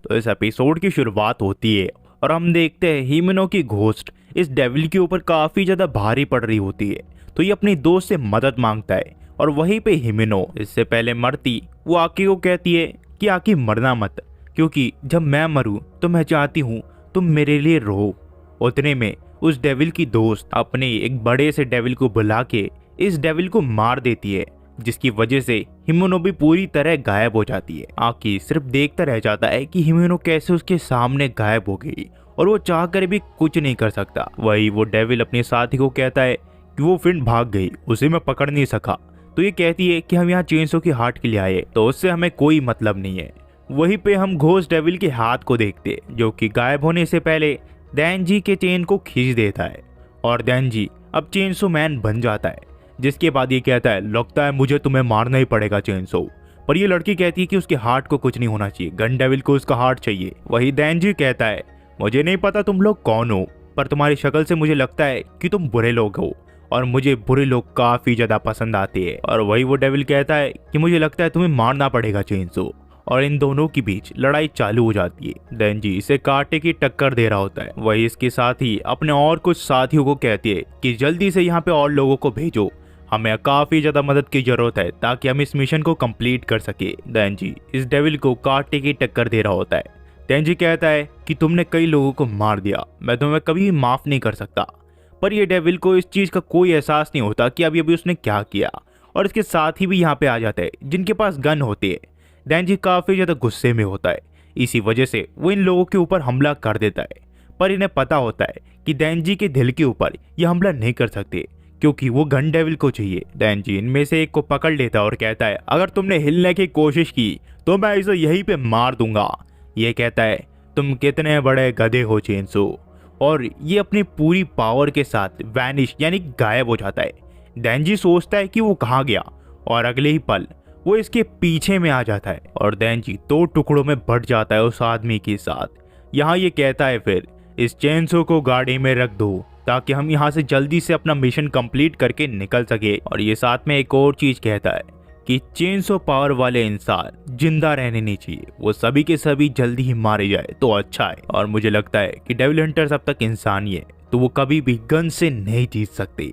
तो इस एपिसोड की शुरुआत होती है और हम देखते हैं हिमेनो की घोस्ट इस डेविल के ऊपर काफी ज्यादा भारी पड़ रही होती है। तो ये अपनी दोस्त से मदद मांगता है और वहीं पे हिमेनो इससे पहले मरती वो आकी को कहती है कि आकी मरना मत, क्योंकि जब मैं मरूं तो मैं चाहती हूँ तुम मेरे लिए रो। उतने में उस डेविल की दोस्त अपने एक बड़े से डेविल को बुला के इस डेविल को मार देती है, जिसकी वजह से हिमेनो भी पूरी तरह गायब हो जाती है। आकी सिर्फ देखता रह जाता है कि हिमेनो कैसे उसके सामने गायब हो गई और वो चाह कर भी कुछ नहीं कर सकता। वही वो डेविल अपने साथी को कहता है कि वो फ्रेंड भाग गई, उसे मैं पकड़ नहीं सका। तो ये कहती है कि हम यहाँ चेंसो की हार्ट के लिए आए, तो उससे हमें कोई मतलब नहीं है। वहीं पे हम घोस्ट डेविल के हाथ को देखते जो कि गायब होने से पहले दैनजी के चेन को खींच देता है और दैनजी अब चेनसो मैन बन जाता है। जिसके बाद ये कहता है लगता है मुझे तुम्हें मारना ही पड़ेगा चेनसो। पर ये लड़की कहती है कि उसके हार्ट को कुछ नहीं होना चाहिए, गन डेविल को उसका हार्ट चाहिए। वही दैनजी कहता है मुझे नहीं पता तुम लोग कौन हो, पर तुम्हारी शक्ल से मुझे लगता है कि तुम बुरे लोग हो और मुझे बुरे लोग काफी ज्यादा पसंद आते हैं। और वही वो डेविल कहता है कि मुझे लगता है तुम्हें मारना पड़ेगा चेनसो। और इन दोनों के बीच लड़ाई चालू हो जाती है। दैनजी इसे कांटे की टक्कर दे रहा होता है। वही इसके साथ ही अपने और कुछ साथियों को कहती है कि जल्दी से यहाँ पे और लोगों को भेजो, हमें काफी ज्यादा मदद की जरूरत है ताकि हम इस मिशन को कंप्लीट कर सके। दैनजी इस डेविल को कांटे की टक्कर दे रहा होता है। दैनजी कहता है कि तुमने कई लोगों को मार दिया, मैं तुम्हें कभी माफ नहीं कर सकता। पर यह डेविल को इस चीज का कोई एहसास नहीं होता कि अभी अभी उसने क्या किया। और इसके साथी भी यहाँ पे आ जाते हैं जिनके पास गन होती है। दैनजी काफी ज्यादा गुस्से में होता है, इसी वजह से वो इन लोगों के ऊपर हमला कर देता है। पर इन्हें पता होता है कि दैनजी के दिल के ऊपर ये हमला नहीं कर सकते क्योंकि वो गन डेविल को चाहिए। दैनजी इनमें से एक को पकड़ लेता है और कहता है अगर तुमने हिलने की कोशिश की तो मैं इसे यहीं पे मार दूंगा। ये कहता है तुम कितने बड़े गधे हो चेनसो, और ये अपनी पूरी पावर के साथ वैनिश यानी गायब हो जाता है। दैनजी सोचता है कि वो कहाँ गया और अगले ही पल वो इसके पीछे में आ जाता है और दैनजी 2 टुकड़ों में बट जाता है उस आदमी के साथ। यहाँ ये कहता है फिर इस चेनसो को गाड़ी में रख दो ताकि हम यहाँ से जल्दी से अपना मिशन कंप्लीट करके निकल सके। और ये साथ में एक और चीज कहता है कि चेनसो पावर वाले इंसान जिंदा रहने नहीं चाहिए, वो सभी के सभी जल्दी ही मारे जाए तो अच्छा है। और मुझे लगता है कि डेविल हंटर्स अब तक इंसान ही है तो वो कभी भी गन से नहीं जीत सकते।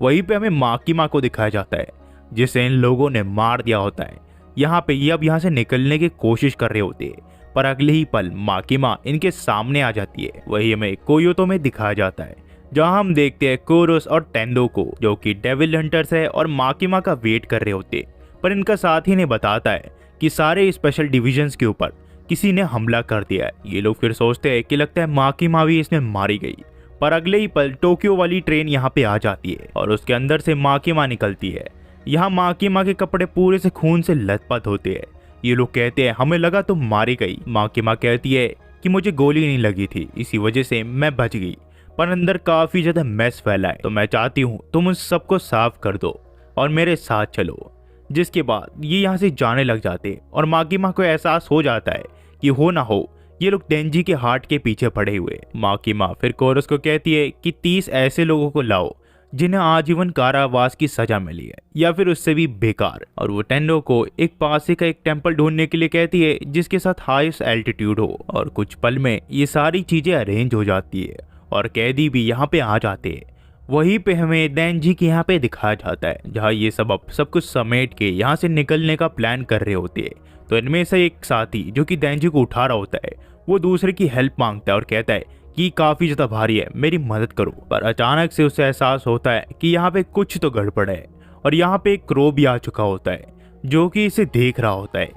वहीं पे हमें माकिमा को दिखाया जाता है जिसे इन लोगों ने मार दिया होता है। यहाँ पे ये अब यहाँ से निकलने की कोशिश कर रहे होते हैं, पर अगले ही पल माकिमा इनके सामने आ जाती है। वही हमें कोयोतो में दिखाया जाता है जहाँ हम देखते हैं कोरोस और टेंडो को जो कि डेविल हंटर्स है और माकिमा का वेट कर रहे होते। पर इनका साथी ने बताता है कि सारे स्पेशल डिविजन्स के ऊपर किसी ने हमला कर दिया है। ये लोग फिर सोचते हैं कि लगता है माकिमा भी इसमें मारी गई। पर अगले ही पल टोक्यो वाली ट्रेन यहाँ पे आ जाती है और उसके अंदर से माकिमा निकलती है। यहाँ माकिमा के कपड़े पूरे से खून से लथपथ होते हैं। ये लोग कहते हैं हमें लगा तुम मारी गई। माकिमा कहती है कि मुझे गोली नहीं लगी थी, इसी वजह से मैं बच गई, पर अंदर काफी ज्यादा मैस फैला है, तो मैं चाहती हूँ तुम उन सबको साफ कर दो और मेरे साथ चलो। जिसके बाद ये यहाँ से जाने लग जाते और माकिमा को एहसास हो जाता है कि हो ना हो ये लोग दैनजी के हार्ट के पीछे पड़े हुए। माकिमा फिर कोरस को कहती है कि 30 ऐसे लोगों को लाओ जिन्हें आजीवन कारावास की सजा मिली है या फिर उससे भी बेकार। और वो टेंडो को एक पास का एक टेंपल ढूंढने के लिए कहती है जिसके साथ हाईएस्ट एल्टीट्यूड हो। और कुछ पल में ये सारी चीजें अरेंज हो जाती है और कैदी भी यहाँ पे आ जाते हैं। वहीं पे हमें दैनजी के यहाँ पे दिखाया जाता है जहाँ ये सब कुछ समेट के यहाँ से निकलने का प्लान कर रहे होते हैं। तो इनमें से एक साथी जो कि दैनजी को उठा रहा होता है वो दूसरे की हेल्प मांगता है और कहता है कि काफी ज्यादा भारी है, मेरी मदद करो। पर अचानक से उसे एहसास होता है कि यहाँ पे कुछ तो गड़बड़ है और यहाँ पे एक क्रो भी आ चुका होता है जो कि इसे देख रहा होता है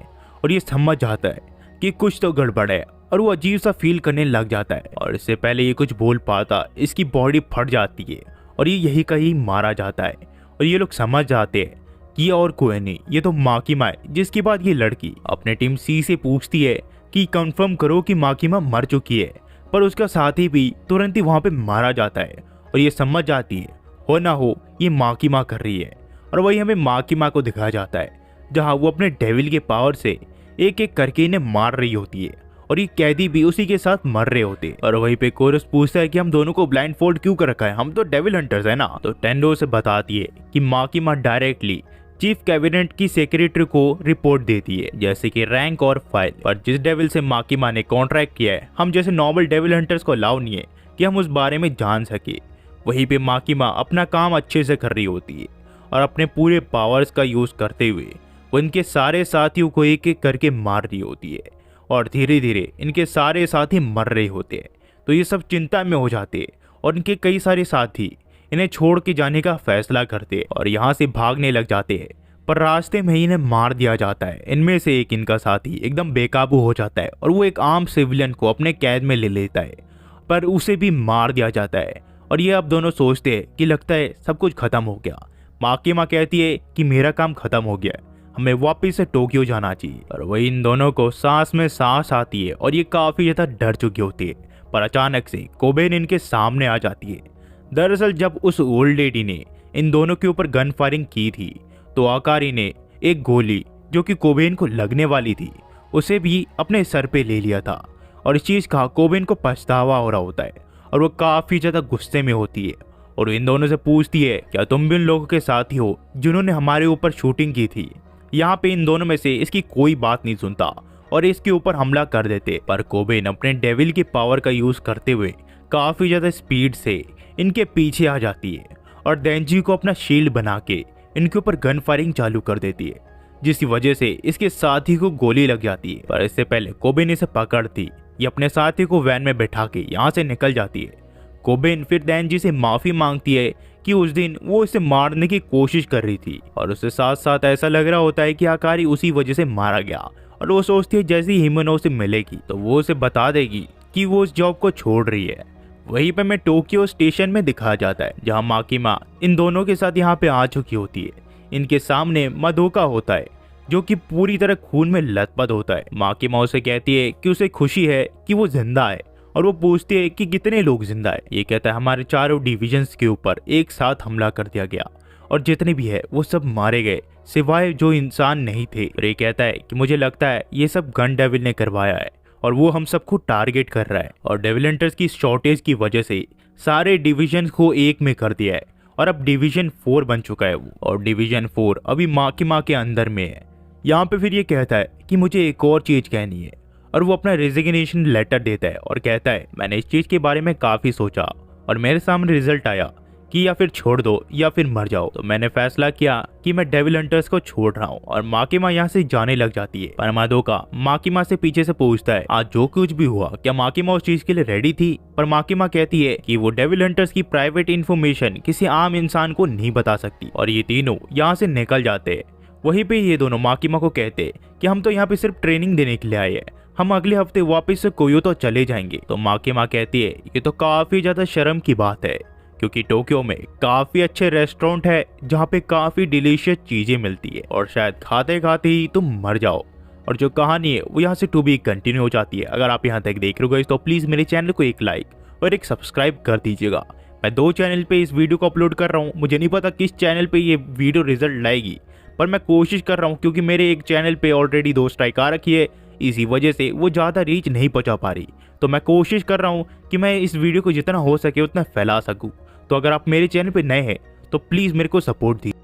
और ये समझ जाता है कि कुछ तो गड़बड़ है और वो अजीब सा फील करने लग जाता है। और इससे पहले ये कुछ बोल पाता इसकी बॉडी फट जाती है और ये यही कहीं मारा जाता है। और ये लोग समझ जाते हैं कि और कोई नहीं, ये तो माकिमा है। जिसके बाद ये लड़की अपने टीम सी से पूछती है कि कंफर्म करो कि माकिमा मर चुकी है, पर उसका साथी भी तुरंत ही वहां पे मारा जाता है और ये समझ जाती है हो ना हो ये माकिमा कर रही है। और वही हमें माकिमा को दिखाया जाता है जहां वो अपने डेविल के पावर से एक एक करके इन्हें मार रही होती है और ये कैदी भी उसी के साथ मर रहे होते। और वहीं पे कोरस पूछता है कि हम दोनों को ब्लाइंड फोल्ड क्यों कर रखा है, हम तो डेविल हंटर्स है ना। तो टेंडो से बताती है कि माकिमा डायरेक्टली चीफ कैबिनेट की सेक्रेटरी को रिपोर्ट देती है, जैसे कि रैंक और फाइल। पर जिस डेविल से माकिमा ने कॉन्ट्रैक्ट किया है, हम जैसे नॉर्मल डेविल हंटर्स को अलाउ नहीं है कि हम उस बारे में जान सके। वहीं पे माकिमा अपना काम अच्छे से कर रही होती है और अपने पूरे पावर्स का यूज करते हुए वो इनके सारे साथियों को एक एक करके मार रही होती है और धीरे धीरे इनके सारे साथी मर रहे होते हैं। तो ये सब चिंता में हो जाते हैं और इनके कई सारे साथी इन्हें छोड़ के जाने का फैसला करते हैं और यहाँ से भागने लग जाते हैं। पर रास्ते में ही इन्हें मार दिया जाता है। इनमें से एक इनका साथी एकदम बेकाबू हो जाता है और वो एक आम सिविलियन को अपने कैद में ले लेता है, पर उसे भी मार दिया जाता है। और ये अब दोनों सोचते हैं कि लगता है सब कुछ खत्म हो गया। माकिमा कहती है कि मेरा काम खत्म हो गया है, हमें वापस से टोक्यो जाना चाहिए। और वही इन दोनों को सांस में सांस आती है और ये काफी ज्यादा डर चुकी होती है। पर अचानक से कोबेन इनके सामने आ जाती है। दरअसल जब उस ओल्ड लेडी ने इन दोनों के ऊपर गन फायरिंग की थी तो आकारी ने एक गोली जो कि कोबेन को लगने वाली थी उसे भी अपने सर पे ले लिया था। और इस चीज का कोबेन को पछतावा हो रहा होता है और वो काफी ज्यादा गुस्से में होती है और इन दोनों से पूछती है, क्या तुम भी उन लोगों के साथ ही हो जिन्होंने हमारे ऊपर शूटिंग की थी? यहाँ पे इन दोनों में से इसकी कोई बात नहीं सुनता और इसके ऊपर हमला कर देते। पर कोबेन अपने डेविल की पावर का यूज करते हुए काफी ज्यादा स्पीड से इनके पीछे आ जाती है और देंजी को अपना शील्ड बना के इनके ऊपर गन फायरिंग चालू कर देती है, जिसकी वजह से इसके साथी को गोली लग जाती है। पर इससे पहले कोबेन इसे पकड़ती, ये अपने साथी को वैन में बैठा के यहाँ से निकल जाती है। कोबेन फिर देंजी से माफी मांगती है कि उस दिन वो इसे मारने की कोशिश कर रही थी और उसके साथ साथ ऐसा लग रहा होता है कि आकारी उसी वजह से मारा गया। और वो सोचती है जैसे ही हिमेनो से मिलेगी तो वो उसे बता देगी कि वो उस जॉब को छोड़ रही है। वहीं पे मैं टोक्यो स्टेशन में दिखाया जाता है जहाँ माकिमा इन दोनों के साथ यहाँ पे आ चुकी होती है। इनके सामने मदोका होता है जो कि पूरी तरह खून में लथपथ होता है। माकिमा उसे कहती है कि उसे खुशी है कि वो जिंदा है और वो पूछती है कि कितने लोग जिंदा है। ये कहता है हमारे चारों डिविजन्स के ऊपर एक साथ हमला कर दिया गया और जितने भी है वो सब मारे गए सिवाय जो इंसान नहीं थे। और ये कहता है कि मुझे लगता है ये सब गन डेविल ने करवाया है और वो हम सबको टारगेट कर रहा है और डेविल हंटर्स की शॉर्टेज की वजह से सारे डिविजन को एक में कर दिया है और अब डिवीजन 4 बन चुका है वो, और डिवीजन 4 अभी माकिमा के अंदर में है। यहाँ पे फिर ये कहता है कि मुझे एक और चीज कहनी है और वो अपना रेजिग्नेशन लेटर देता है और कहता है मैंने इस चीज के बारे में काफी सोचा और मेरे सामने रिजल्ट आया कि या फिर छोड़ दो या फिर मर जाओ। तो मैंने फैसला किया कि मैं डेविल हंटर्स को छोड़ रहा हूँ और माकिमा यहाँ से जाने लग जाती है। पर मदोका माकिमा से पीछे से पूछता है आज जो कुछ भी हुआ क्या माकिमा उस चीज के लिए रेडी थी? पर माकिमा कहती है कि वो डेविल हंटर्स की प्राइवेट इंफॉर्मेशन किसी आम इंसान को नहीं बता सकती और ये तीनों यहाँ से निकल जाते हैं। वहीं पे ये दोनों माकिमा को कहते कि हम तो यहाँ पे सिर्फ ट्रेनिंग देने के लिए आए हैं, हम अगले हफ्ते वापस से कोयोतो चले जाएंगे। तो माकिमा कहती है ये तो काफी ज्यादा शर्म की बात है क्योंकि टोक्यो में काफी अच्छे रेस्टोरेंट है जहाँ पे काफी डिलीशियस चीजें मिलती है और शायद खाते खाते ही तुम मर जाओ। और जो कहानी है वो यहाँ से टू बी कंटिन्यू हो जाती है। अगर आप यहाँ तक देख रहे हो तो प्लीज मेरे चैनल को एक लाइक और एक सब्सक्राइब कर दीजिएगा। मैं 2 चैनल पे इस वीडियो को अपलोड कर रहा हूँ, मुझे नहीं पता किस चैनल पे ये वीडियो रिजल्ट लाएगी, पर मैं कोशिश कर रहा हूँ क्योंकि मेरे एक चैनल पे ऑलरेडी 2 स्ट्राइक आ रखी है, इसी वजह से वो ज़्यादा रीच नहीं पहुँचा पा रही। तो मैं कोशिश कर रहा हूँ कि मैं इस वीडियो को जितना हो सके उतना फैला सकूँ। तो अगर आप मेरे चैनल पे नए हैं तो प्लीज़ मेरे को सपोर्ट दीजिए।